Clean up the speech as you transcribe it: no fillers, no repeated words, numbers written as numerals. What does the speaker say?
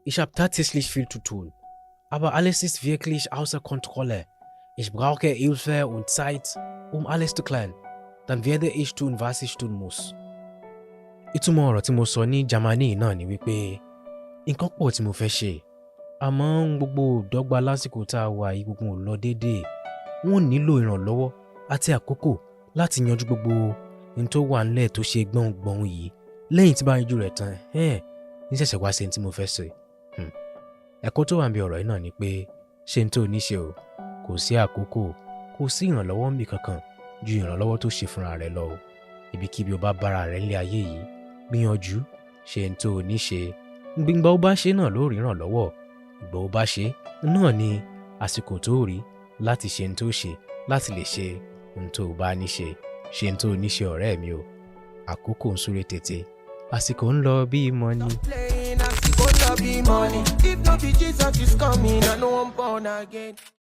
Ich habe tatsächlich viel zu tun. Aber alles ist wirklich außer Kontrolle. Ich brauche Hilfe und Zeit, alles zu klären. Dann werde ich tun, was ich tun muss. Ìtumọ̀ ọ̀rọ̀ tí mo sọ ní Germany náà ni wípé nǹkan pọ̀ tí mo fẹ́ ṣe. Àmọ́ gbogbo ìdọ́gba lásìkò tá a wà yìí gbogbo ò lọ déédéé. Wọ́n nílò ìrànlọ́wọ́ àti àkókò láti yanjú gbogbo ohun tó wà nílẹ̀ tó ṣe gbọ̀ngbọ̀n yìí. Lẹ́yìn tí bá yanjú rẹ̀ tán, ní ṣẹ̀ṣẹ̀ wá ṣe ohun tí mo fẹ́ ṣe. Ẹ̀kọ́ tó wà níbi ọ̀rọ̀ yìí náà ni pé ṣe ohun tó ní ṣe o. Kò sí àkókò, kò sí ìrànlọ́wọ́ níbi kankan ju ìrànlọ́wọ́ tó ṣe fúnra rẹ̀ lọ o. Ibikíbi o bá bára rẹ̀ nílé ayé yìí, gbìyànjú ṣe ohun tó ní ṣe. Ìgbà ó bá ṣe náà ló rí ìrànlọ́wọ́. Ìgbà ó bá ṣe náà ni àsìkò tó rí láti ṣe ohun tó ṣe láti lè ṣe ohun tó bá ní ṣe. Ṣe ohun tó ní ṣe ọ̀rẹ́ mi o. Àkókò ń súré tètè. Àsìkò ń lọ bí money. If not be Jesus is coming, I know I'm born again.